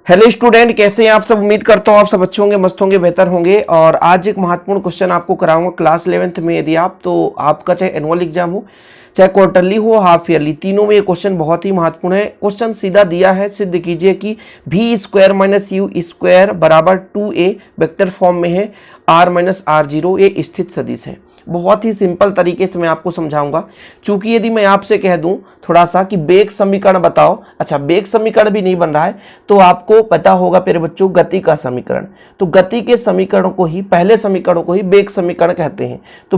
Hello student, कैसे हैं आप सब। उम्मीद करता हूँ आप सब अच्छे होंगे, मस्त होंगे, बेहतर होंगे। और आज एक महत्वपूर्ण क्वेश्चन आपको कराऊंगा क्लास 11th में। यदि आप तो आपका चाहे एनुअल एग्जाम हो, चाहे क्वार्टरली हो, हाफ ईयरली, तीनों में ये क्वेश्चन बहुत ही महत्वपूर्ण है। क्वेश्चन सीधा दिया है, सिद्ध कीजिए कि भी स्क्वायर माइनस यू स्क्वायर बराबर 2a वेक्टर फॉर्म में है, r माइनस आर जीरो ये स्थित सदिश है। बहुत ही सिंपल तरीके से मैं आपको समझाऊंगा। चूंकि यदि मैं आपसे कह दूं थोड़ा सा कि वेग समीकरण बताओ, अच्छा वेग समीकरण भी नहीं बन रहा है तो आपको पता होगा प्यारे बच्चों गति का समीकरण। तो गति के समीकरण को ही, पहले समीकरण को ही वेग समीकरण कहते हैं। तो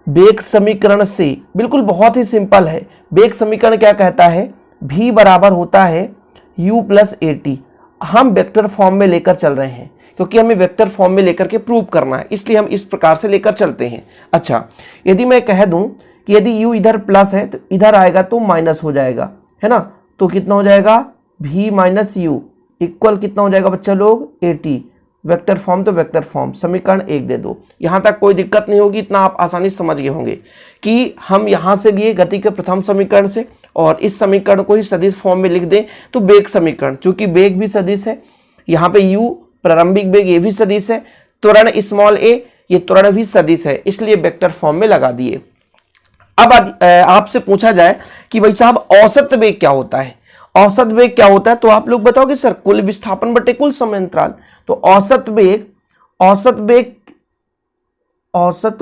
वेग समीकरण से बिल्कुल बहुत ही सिंपल है। वेग समीकरण क्या कहता है, v बराबर होता है u प्लस ए टी। हम वेक्टर फॉर्म में लेकर चल रहे हैं क्योंकि हमें वेक्टर फॉर्म में लेकर के प्रूव करना है, इसलिए हम इस प्रकार से लेकर चलते हैं। अच्छा, यदि मैं कह दूं कि यदि u इधर प्लस है तो इधर आएगा तो माइनस हो जाएगा, है ना। तो कितना हो जाएगा, v माइनस यू इक्वल कितना हो जाएगा बच्चा लोग, ए टी। वेक्टर फॉर्म तो वेक्टर फॉर्म, समीकरण 1 दे दो। यहां तक कोई दिक्कत नहीं होगी, इतना आप आसानी से समझ गए होंगे कि हम यहां से लिए गति के प्रथम समीकरण से और इस समीकरण को ही सदिश फॉर्म में लिख दें तो वेग समीकरण, चूंकि वेग भी सदिश है, यहाँ पे u प्रारंभिक वेग ये भी सदिश है, त्वरण स्मॉल a ये त्वरण भी सदिश है, इसलिए वेक्टर फॉर्म में लगा दिए। अब आपसे पूछा जाए कि भाई साहब औसत वेग क्या होता है, औसत वेग क्या होता है, तो आप लोग बताओगे सर कुल विस्थापन बटे कुल समय अंतराल। तो औसत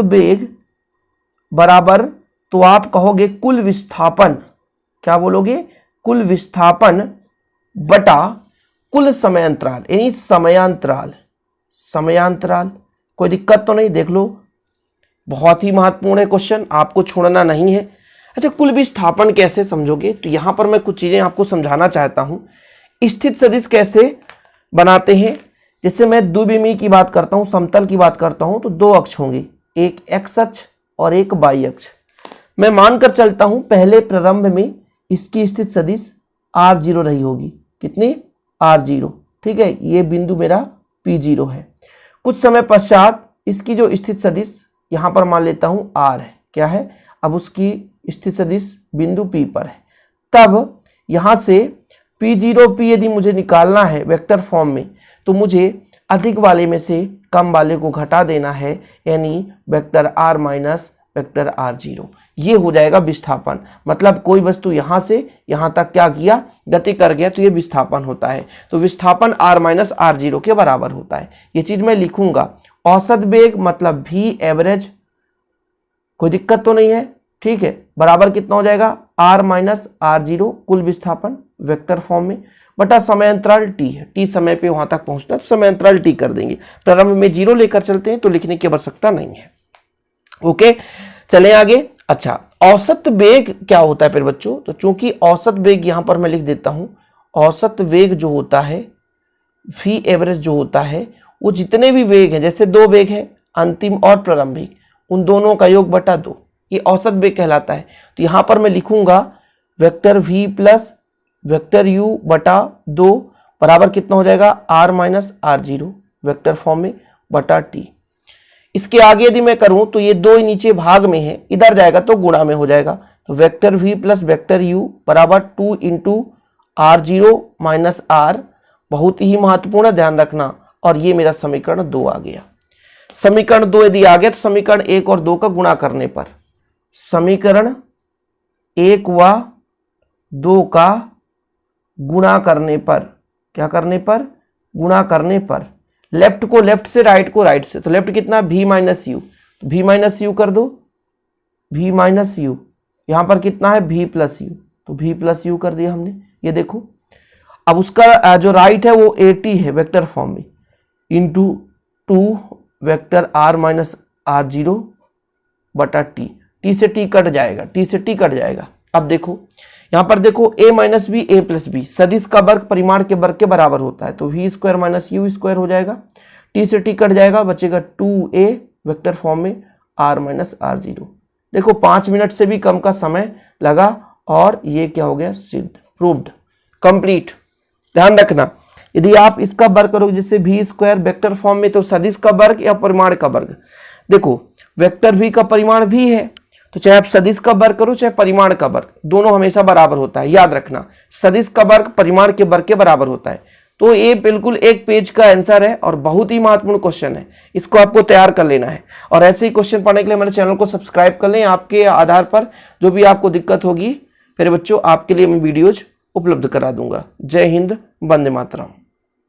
वेग बराबर, तो आप कहोगे कुल विस्थापन, क्या बोलोगे, कुल विस्थापन बटा कुल समय अंतराल, यानी समयांतराल। कोई दिक्कत तो नहीं, देख लो बहुत ही महत्वपूर्ण है क्वेश्चन, आपको छोड़ना नहीं है। अच्छा, कुल विस्थापन कैसे समझोगे, तो यहां पर मैं कुछ चीजें आपको समझाना चाहता हूं। स्थित सदिश कैसे बनाते हैं, जैसे मैं द्विविमीय की बात करता हूं, समतल की बात करता हूं, तो दो अक्ष होंगे, एक एक्स अक्ष और एक वाई अक्ष। मैं मानकर चलता हूं पहले प्रारंभ में इसकी स्थित सदिश r0 रही होगी, कितनी, r0, ठीक है। ये बिंदु मेरा p0 है। कुछ समय पश्चात इसकी जो स्थित सदिश यहां पर मान लेता हूं r है, क्या है, अब उसकी स्थित सदिश बिंदु p पर है। तब यहां से p0 p यदि मुझे निकालना है वेक्टर फॉर्म में, तो मुझे अधिक वाले में से कम वाले को घटा देना है, यानी vector r minus vector r0। ये हो जाएगा विस्थापन। मतलब कोई वस्तु यहां से यहां तक क्या किया, गति कर गया, तो ये विस्थापन होता है। तो विस्थापन r माइनस r0 के बराबर होता है। ये चीज मैं लिखूंगा। औसत वेग मतलब v एवरेज, कोई दिक्कत तो नहीं है, ठीक है, बराबर कितना हो जाएगा, r माइनस r0 कुल विस्थापन वेक्टर फॉर्म में बटा समय अंतराल t है, t समय पे वहां तक पहुंचता है तो समय अंतराल t कर देंगे। प्रारंभ में 0 लेकर चलते हैं तो लिखने की आवश्यकता नहीं है। ओके, चलें आगे। अच्छा, औसत वेग क्या होता है फिर बच्चों, तो चूंकि औसत वेग यहां पर मैं लिख देता हूं, औसत वेग जो होता है, v एवरेज जो होता है, वो जितने भी वेग हैं, जैसे दो वेग है अंतिम और प्रारंभिक, उन दोनों का योग बटा 2, ये औसत वेग कहलाता है। तो यहां पर मैं लिखूंगा vector v plus vector u बटा 2 बराबर कितना हो जाएगा, r minus r0 vector form में बटा t। इसके आगे यदि मैं करूं तो ये दो नीचे भाग में है, इधर जाएगा तो गुणा में हो जाएगा। तो vector v plus vector u बराबर 2 इंटू r0 माइनस r, बहुत ही महत्वपूर्ण, ध्यान रखना। और ये मेरा समीकरण 2 आ गया। समीकरण 2 यदि आ गया तो समीकरण 1 और 2 का गुणा करने पर, समीकरण 1 व 2 का गुणा करने पर, क्या करने पर, गुणा करने पर, लेफ्ट को लेफ्ट से, राइट को राइट से, तो लेफ्ट कितना, v माइनस यू, तो v माइनस यू कर दो, v माइनस यू, यहां पर कितना है, v प्लस यू, तो v प्लस यू कर दिया हमने। ये देखो, अब उसका जो राइट है वो at है वेक्टर फॉर्म में, into 2 vector r minus r0 बटा t से t कट जाएगा, t से t कट जाएगा। अब देखो यहां पर देखो a minus B A plus B, सदिश का वर्ग परिमाण के वर्ग के बराबर होता है, तो v square minus you square हो जाएगा, t से t कट जाएगा, बचेगा 2a वेक्टर फॉर्म में r माइनस r0। देखो 5 मिनट से भी कम का समय लगा और ये क्या हो गया, सिद्ध, प्रूव्ड, कंप्लीट। ध्यान रखना, यदि आप इसका वर्ग करोगे जैसे v स्क्वायर वेक्टर फॉर्म में, तो सदिश का वर्ग या परिमाण का वर्ग, देखो वेक्टर v का परिमाण v है, तो चाहे आप सदिश का वर्ग करो चाहे परिमाण का वर्ग, दोनों हमेशा बराबर होता है, याद रखना। सदिश का वर्ग परिमाण के वर्ग के बराबर होता है। तो ये बिल्कुल एक पेज का आंसर है और बहुत ही महत्वपूर्ण क्वेश्चन है, इसको आपको तैयार कर लेना है। और ऐसे ही क्वेश्चन पढ़ने के लिए हमारे चैनल को सब्सक्राइब कर लें। आपके आधार पर जो भी आपको दिक्कत होगी मेरे बच्चों, आपके लिए मैं वीडियोज उपलब्ध करा दूंगा। जय हिंद, वंदे मातरम।